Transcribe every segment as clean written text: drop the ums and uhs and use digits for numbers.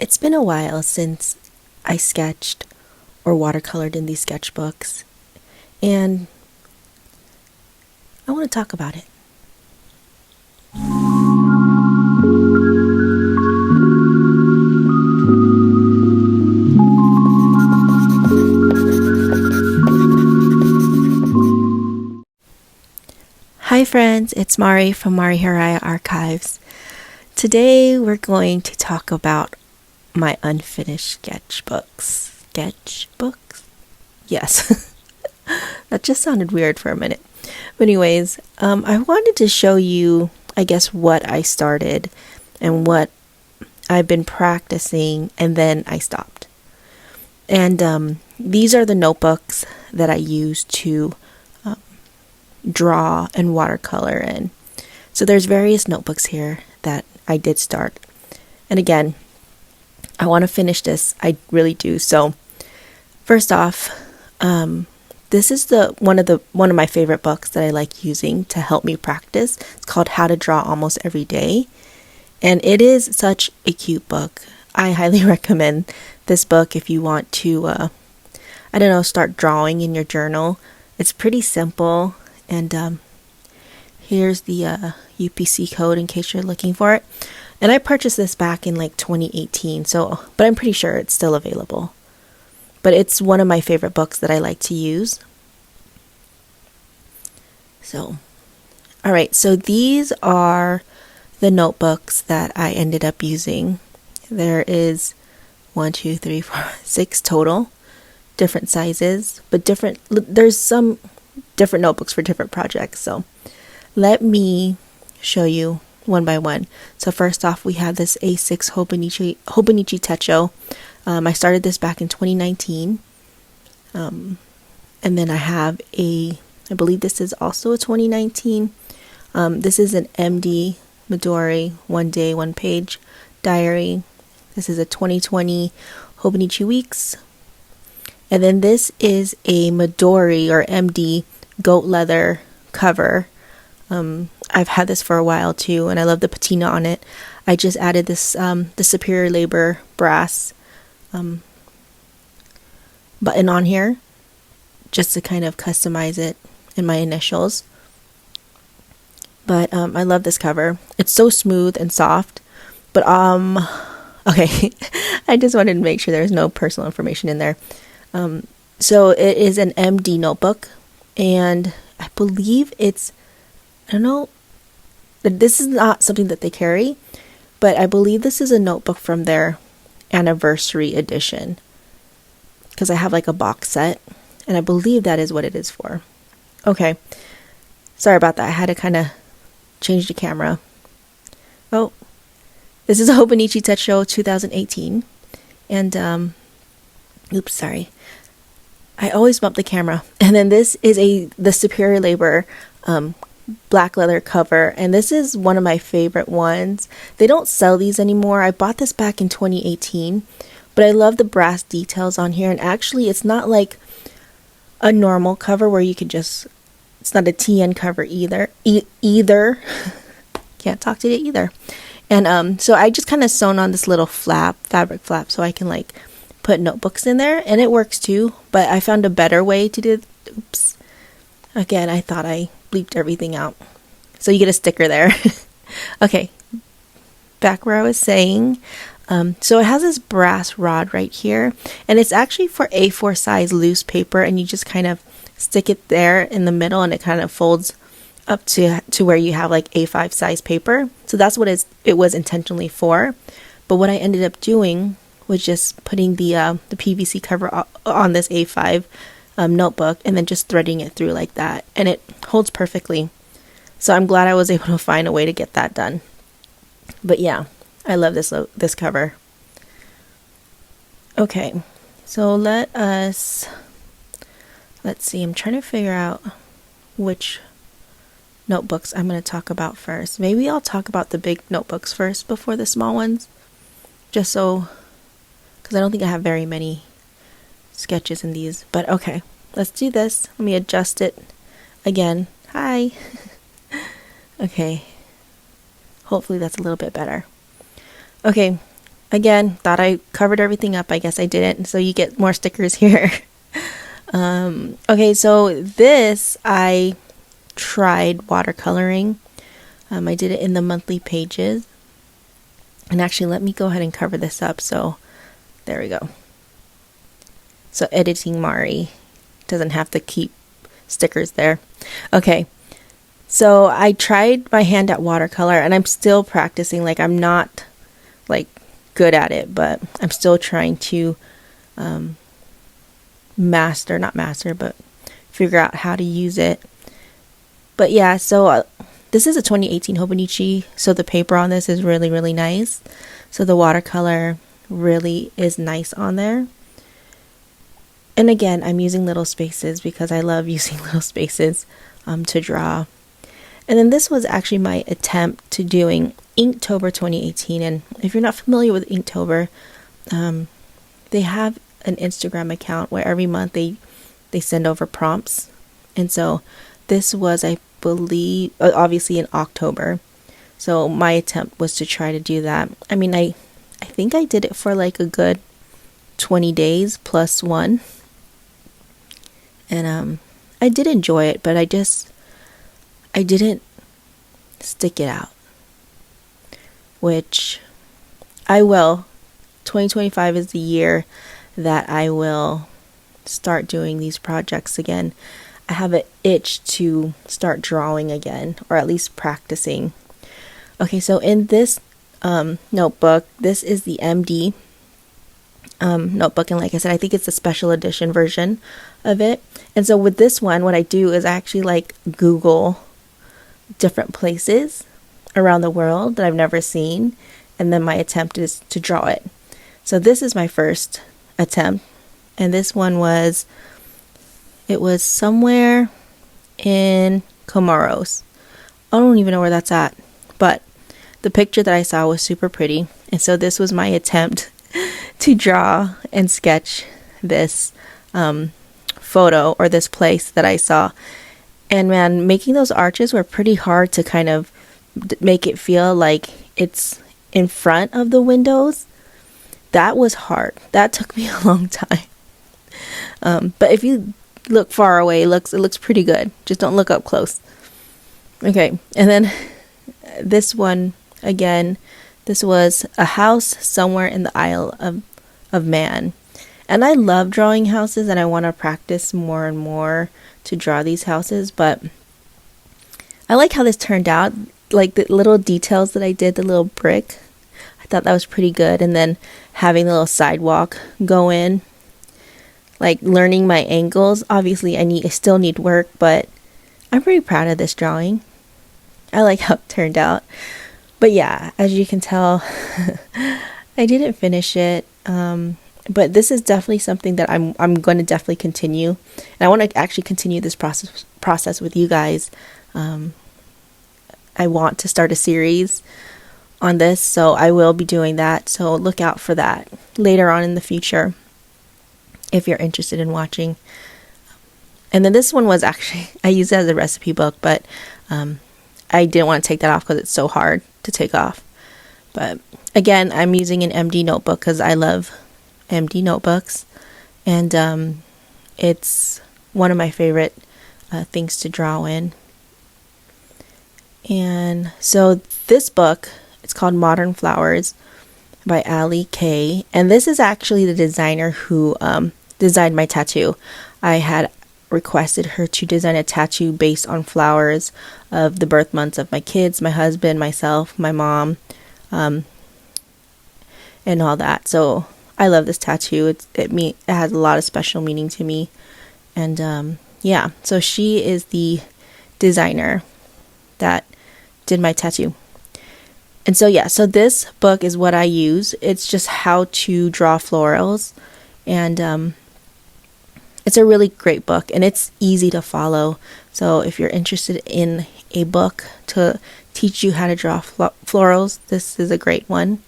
It's been a while since I sketched or watercolored in these sketchbooks, and I want to talk about it. Hi friends, it's Mari from Mari Haraya Archives. Today we're going to talk about my unfinished sketchbooks. Sketchbooks? Yes. That just sounded weird for a minute. But anyways, I wanted to show you, I guess, what I started and what I've been practicing, and then I stopped. And these are the notebooks that I use to draw and watercolor in. So there's various notebooks here that I did start. And again, I want to finish this. I really do. So first off, this is one of my favorite books that I like using to help me practice. It's called How to Draw Almost Every Day. And it is such a cute book. I highly recommend this book if you want to, start drawing in your journal. It's pretty simple. And here's the UPC code in case you're looking for it. And I purchased this back in like 2018, but I'm pretty sure it's still available. But it's one of my favorite books that I like to use. So, alright, so these are the notebooks that I ended up using. There is 6 total, different sizes, but there's some different notebooks for different projects. So let me show you one by one. So first off, we have this A6 Hobonichi Techo. I started this back in 2019. And then I have I believe this is also a 2019. This is an MD Midori 1 day, 1 page diary. This is a 2020 Hobonichi Weeks. And then this is a Midori or MD goat leather cover. I've had this for a while too, and I love the patina on it. I just added this the Superior Labor brass button on here just to kind of customize it in my initials. But I love this cover. It's so smooth and soft. But okay, I just wanted to make sure there's no personal information in there. So it is an MD notebook, and I believe this is not something that they carry, but I believe this is a notebook from their anniversary edition, because I have like a box set, and I believe that is what it is for. Okay, sorry about that. I had to kind of change the camera. Oh, this is a Hobonichi Techo 2018, and oops, sorry. I always bump the camera. And then this is the Superior Labor black leather cover, and this is one of my favorite ones. They don't sell these anymore. I bought this back in 2018, but I love the brass details on here. And actually, it's not like a normal cover where you could it's not a TN cover either. Can't talk today either. And so I just kind of sewn on this little fabric flap, so I can like put notebooks in there, and it works too, but I found a better way to do it. Oops. Again, I thought I bleeped everything out. So you get a sticker there. Okay. Back where I was saying. So it has this brass rod right here, and it's actually for A4 size loose paper, and you just kind of stick it there in the middle, and it kind of folds up to where you have like A5 size paper. So that's what it was intentionally for. But what I ended up doing was just putting the PVC cover on this A5 notebook, and then just threading it through like that, and it holds perfectly. So I'm glad I was able to find a way to get that done. But yeah, I love this cover. Okay, so let's see. I'm trying to figure out which notebooks I'm going to talk about first. Maybe I'll talk about the big notebooks first before the small ones, just so, because I don't think I have very many sketches in these. But okay, let's do this. Let me adjust it again. Hi. Okay, hopefully that's a little bit better. Okay, again, thought I covered everything up. I guess I didn't. So you get more stickers here. Okay, so this I tried watercoloring. I did it in the monthly pages. And actually, let me go ahead and cover this up. So there we go. So editing Mari doesn't have to keep stickers there. Okay, so I tried my hand at watercolor, and I'm still practicing. Like, I'm not like good at it, but I'm still trying to not master, but figure out how to use it. But yeah, so this is a 2018 Hobonichi, so the paper on this is really, really nice. So the watercolor really is nice on there. And again, I'm using little spaces because I love using little spaces to draw. And then this was actually my attempt to doing Inktober 2018. And if you're not familiar with Inktober, they have an Instagram account where every month they send over prompts. And so this was, I believe, obviously in October. So my attempt was to try to do that. I mean, I think I did it for like a good 20 days plus one. And I did enjoy it, but I didn't stick it out. Which I will. 2025 is the year that I will start doing these projects again. I have an itch to start drawing again, or at least practicing. Okay, so in this notebook, this is the MD notebook, and like I said, I think it's a special edition version of it. And so with this one, what I do is I actually like Google different places around the world that I've never seen, and then my attempt is to draw it. So this is my first attempt, and this one was somewhere in Comoros. I don't even know where that's at, but the picture that I saw was super pretty, and so this was my attempt to draw and sketch this photo or this place that I saw. And man, making those arches were pretty hard to kind of make it feel like it's in front of the windows. That was hard. That took me a long time. But if you look far away, it looks pretty good. Just don't look up close. Okay, and then this one again. This was a house somewhere in the Isle of Man. And I love drawing houses, and I want to practice more and more to draw these houses. But I like how this turned out. Like the little details that I did, the little brick. I thought that was pretty good. And then having the little sidewalk go in. Like learning my angles. Obviously, I still need work, but I'm pretty proud of this drawing. I like how it turned out. But yeah, as you can tell, I didn't finish it. But this is definitely something that I'm going to definitely continue. And I want to actually continue this process with you guys. I want to start a series on this, so I will be doing that. So look out for that later on in the future if you're interested in watching. And then this one was actually, I used it as a recipe book, but I didn't want to take that off because it's so hard to take off. But again, I'm using an MD notebook because I love MD notebooks, and it's one of my favorite things to draw in. And so this book, it's called Modern Flowers by Ali Kay, and this is actually the designer who designed my tattoo. I had requested her to design a tattoo based on flowers of the birth months of my kids, my husband, myself, my mom, and all that. So I love this tattoo. It has a lot of special meaning to me. And yeah, so she is the designer that did my tattoo. And so yeah, so this book is what I use. It's just how to draw florals, and it's a really great book, and it's easy to follow. So if you're interested in a book to teach you how to draw florals, this is a great one.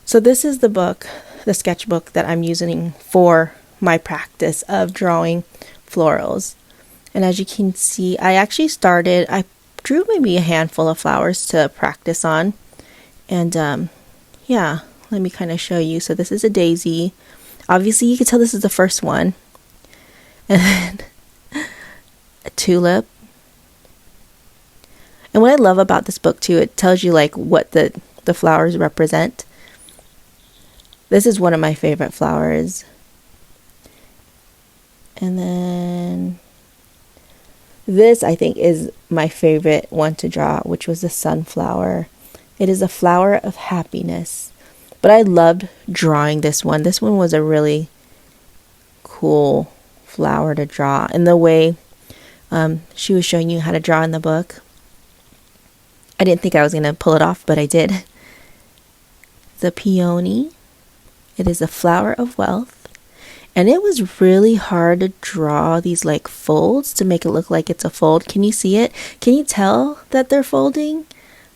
So this is the book, the sketchbook that I'm using for my practice of drawing florals. And as you can see, I drew maybe a handful of flowers to practice on. And yeah, let me kind of show you. So this is a daisy. Obviously, you can tell this is the first one. And then a tulip. And what I love about this book too, it tells you like what the flowers represent. This is one of my favorite flowers. And then this, I think, is my favorite one to draw, which was the sunflower. It is a flower of happiness. But I loved drawing this one. This one was a really cool flower to draw. And the way she was showing you how to draw in the book, I didn't think I was going to pull it off, but I did. The peony. It is a flower of wealth. And it was really hard to draw these like folds to make it look like it's a fold. Can you see it? Can you tell that they're folding?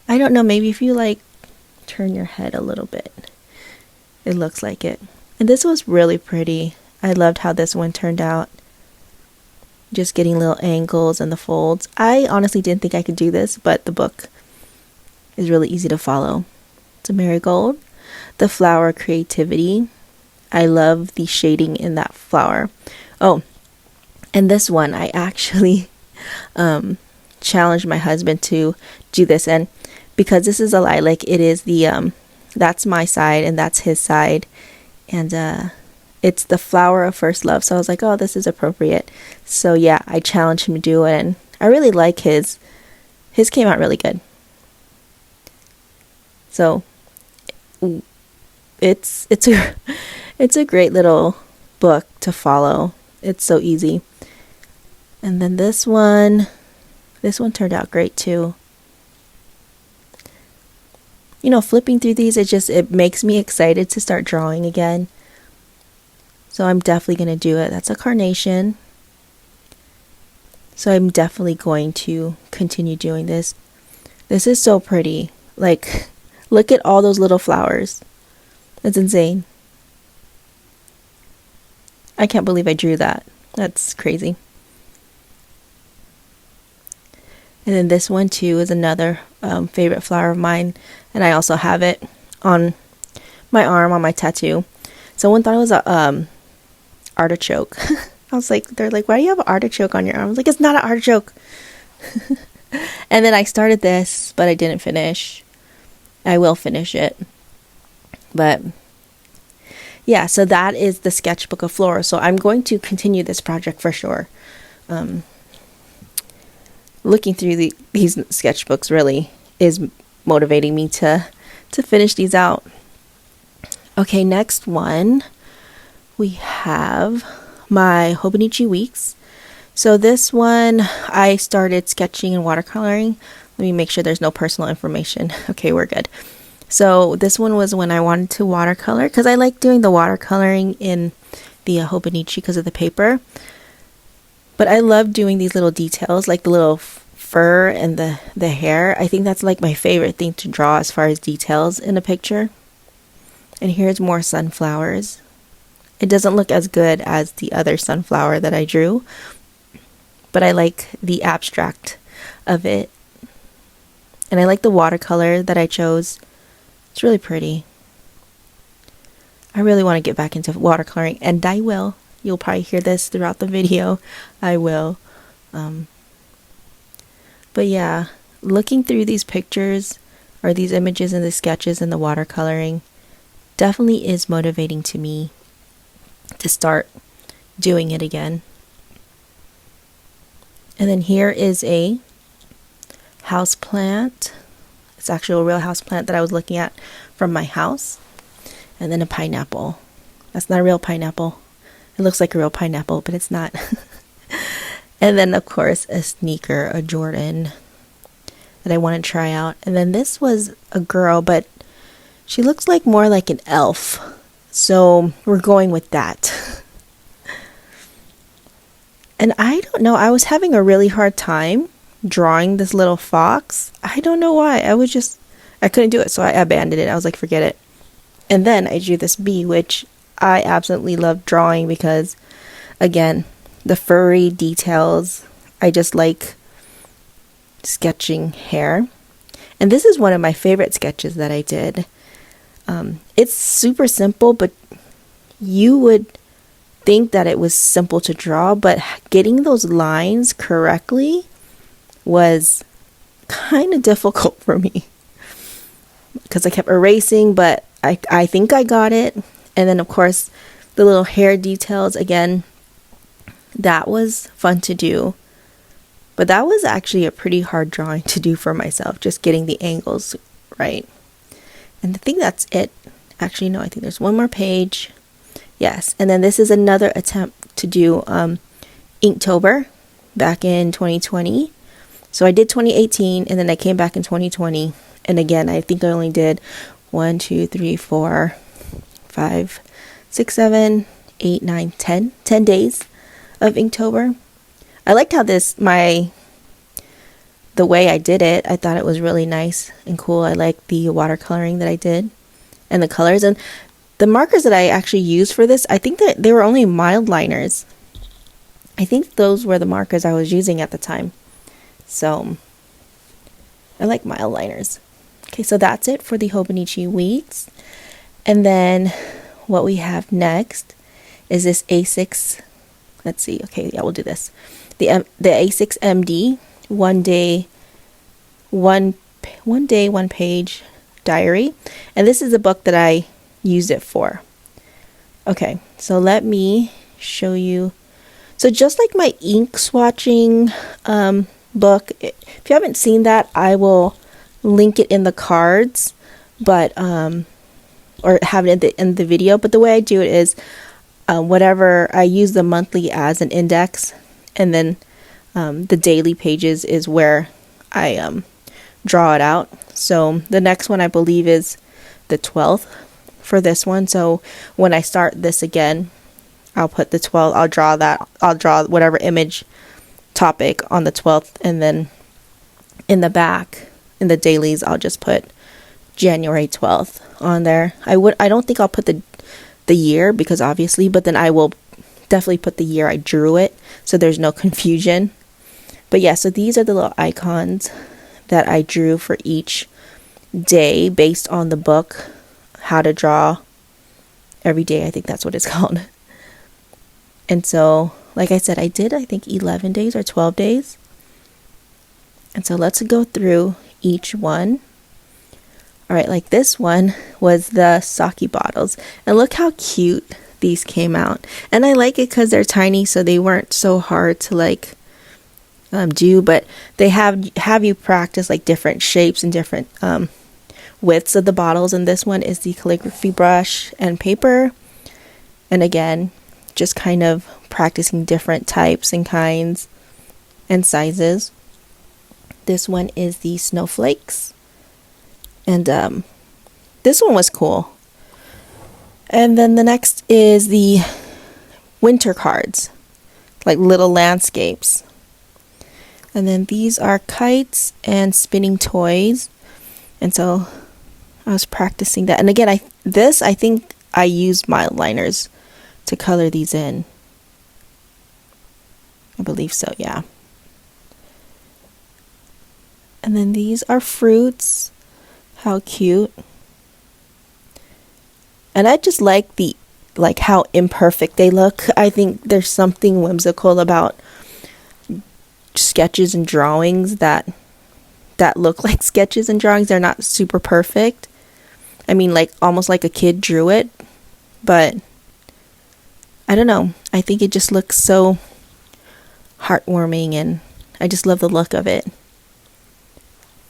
I don't know. Maybe if you like turn your head a little bit, it looks like it. And this was really pretty. I loved how this one turned out. Just getting little angles and the folds. I honestly didn't think I could do this, but the book is really easy to follow. It's a marigold. The flower creativity. I love the shading in that flower. Oh, and this one, I actually challenged my husband to do this. And because this is a lilac, it is the, that's my side and that's his side. And it's the flower of first love. So I was like, oh, this is appropriate. So yeah, I challenged him to do it. And I really like his. His came out really good. So it's a great little book to follow. It's so easy. And then this one turned out great too. You know, flipping through these, it makes me excited to start drawing again. So I'm definitely going to do it. That's a carnation. So I'm definitely going to continue doing this. This is so pretty. Like, look at all those little flowers. That's insane. I can't believe I drew that. That's crazy. And then this one too is another favorite flower of mine. And I also have it on my arm, on my tattoo. Someone thought it was a artichoke. I was like, they're like, why do you have an artichoke on your arm? I was like, it's not an artichoke. And then I started this, but I didn't finish. I will finish it. But yeah, so that is the sketchbook of flora. So I'm going to continue this project for sure. Looking through these sketchbooks really is motivating me to finish these out. Okay, next one we have my Hobonichi Weeks. So this one I started sketching and watercoloring. Let me make sure there's no personal information. Okay, we're good. So this one was when I wanted to watercolor, because I like doing the watercoloring in the Hobonichi because of the paper. But I love doing these little details, like the little fur and the hair. I think that's like my favorite thing to draw as far as details in a picture. And here's more sunflowers. It doesn't look as good as the other sunflower that I drew, but I like the abstract of it. And I like the watercolor that I chose. It's really pretty. I really want to get back into watercoloring, and I will. You'll probably hear this throughout the video. I will. But yeah, looking through these pictures or these images and the sketches and the watercoloring definitely is motivating to me to start doing it again. And then here is a house plant. It's actually a real house plant that I was looking at from my house. And then a pineapple. That's not a real pineapple. It looks like a real pineapple, but it's not. And then, of course, a sneaker, a Jordan that I want to try out. And then this was a girl, but she looks like more like an elf. So we're going with that. And I don't know, I was having a really hard time drawing this little fox. I don't know why. I couldn't do it, so I abandoned it. I was like, forget it. And then I drew this bee, which I absolutely love drawing because, again, the furry details. I just like sketching hair. And this is one of my favorite sketches that I did. It's super simple, but you would think that it was simple to draw, but getting those lines correctly was kind of difficult for me because I kept erasing, but I think I got it. And then of course the little hair details, again, that was fun to do, but that was actually a pretty hard drawing to do for myself, just getting the angles right. And I think that's it. Actually, no, I think there's one more page. Yes, and then this is another attempt to do Inktober back in 2020. So I did 2018, and then I came back in 2020. And again, I think I only did 1, 2, 3, 4, 5, 6, 7, 8, 9, 10 days of Inktober. I liked how the way I did it. I thought it was really nice and cool. I liked the watercoloring that I did and the colors. And the markers that I actually used for this, I think that they were only mild liners. I think those were the markers I was using at the time. So I like mild liners. Okay, so that's it for the Hobonichi Weeks. And then what we have next is this A6. Let's see. Okay, yeah, we'll do this. The A6 MD, one day, one page diary. And this is a book that I used it for. Okay, so let me show you. So just like my ink swatching book, if you haven't seen that, I will link it in the cards, but or have it in the video. But the way I do it is whatever I use the monthly as an index, and then the daily pages is where I draw it out. So the next one I believe is the 12th for this one. So when I start this again, I'll put the 12th. I'll draw whatever image topic on the 12th, and then in the back in the dailies I'll just put January 12th on there. I don't think I'll put the year, because obviously, but then I will definitely put the year I drew it so there's no confusion. But yeah, so these are the little icons that I drew for each day based on the book, How to Draw Every Day. I think that's what it's called. And so, like I said, I think 11 days or 12 days. And so let's go through each one. All right, like this one was the sake bottles. And look how cute these came out. And I like it because they're tiny, so they weren't so hard to do. But they have you practice like different shapes and different widths of the bottles. And this one is the calligraphy brush and paper. And again, just kind of practicing different types and kinds and sizes. This one is the snowflakes. And this one was cool. And then the next is the winter cards, like little landscapes. And then these are kites and spinning toys. And so I was practicing that. And again, I think I used mild liners to color these in. I believe so, yeah. And then these are fruits. How cute. And I just like how imperfect they look. I think there's something whimsical about sketches and drawings that look like sketches and drawings. They're not super perfect. I mean, like almost like a kid drew it, but I don't know. I think it just looks so heartwarming, and I just love the look of it.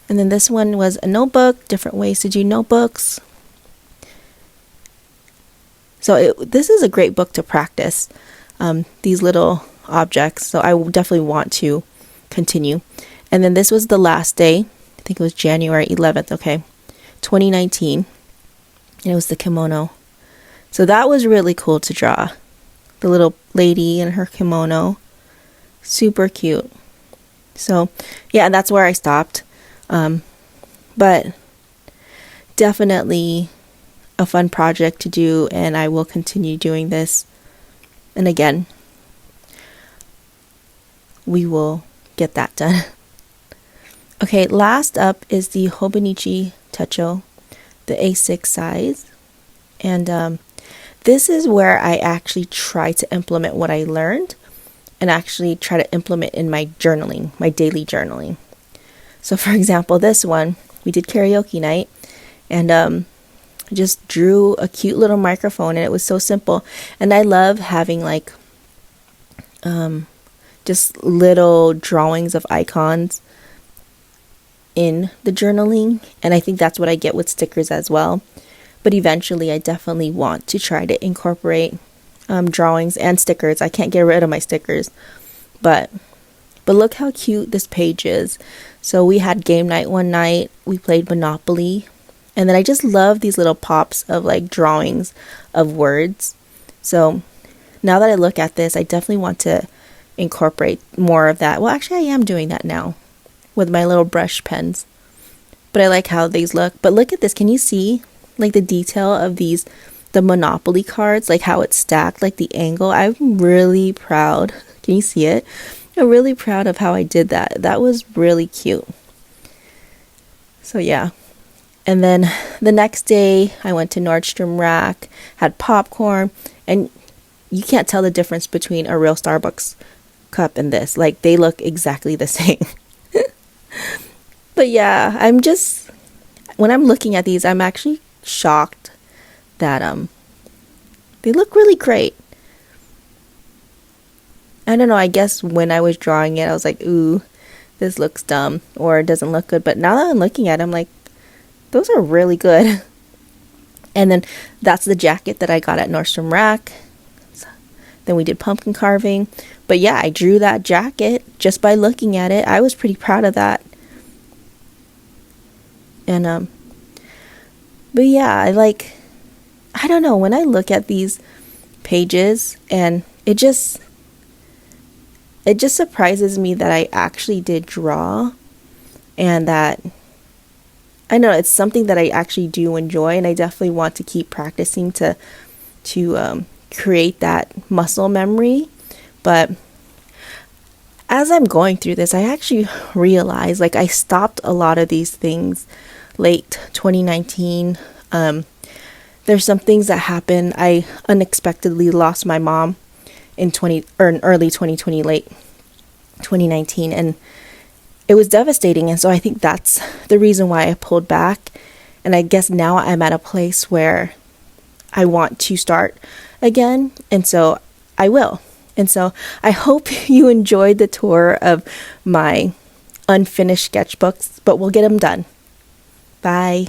And then this one was a notebook, different ways to do notebooks. So this is a great book to practice these little objects. So I definitely want to continue. And then this was the last day. I think it was January 11th. Okay, 2019. And it was the kimono. So that was really cool to draw. The little lady in her kimono. Super cute. So yeah, that's where I stopped. But definitely a fun project to do, and I will continue doing this. And again, we will get that done. Okay, last up is the Hobonichi Techo, the A6 size. And this is where I actually try to implement what I learned and actually try to implement in my journaling, my daily journaling. So for example, this one, we did karaoke night, and I just drew a cute little microphone, and it was so simple. And I love having like just little drawings of icons in the journaling, and I think that's what I get with stickers as well. But eventually I definitely want to try to incorporate drawings and stickers. I can't get rid of my stickers, but look how cute this page is. So we had game night one night, we played Monopoly, and then I just love these little pops of like drawings of words. So now that I look at this, I definitely want to incorporate more of that. Well, actually I am doing that now with my little brush pens, but I like how these look. But look at this, can you see like the detail of the Monopoly cards, like how it's stacked, like the angle? I'm really proud. Can you see it? I'm really proud of how I did that. That was really cute. So yeah. And then the next day I went to Nordstrom Rack, had popcorn, and you can't tell the difference between a real Starbucks cup and this. Like, they look exactly the same. But yeah, when I'm looking at these, I'm actually shocked that they look really great. I don't know, I guess when I was drawing it, I was like, ooh, this looks dumb, or it doesn't look good. But now that I'm looking at it, I'm like, those are really good. And then that's the jacket that I got at Nordstrom Rack. Then we did pumpkin carving. But yeah, I drew that jacket just by looking at it. I was pretty proud of that. And but yeah, I don't know, when I look at these pages, and it just surprises me that I actually did draw, and that I know it's something that I actually do enjoy, and I definitely want to keep practicing to create that muscle memory. But as I'm going through this, I actually realized like I stopped a lot of these things late 2019. There's some things that happened. I unexpectedly lost my mom in early 2020, late 2019, and it was devastating. And so I think that's the reason why I pulled back. And I guess now I'm at a place where I want to start again, and so I will. And so I hope you enjoyed the tour of my unfinished sketchbooks, but we'll get them done. Bye.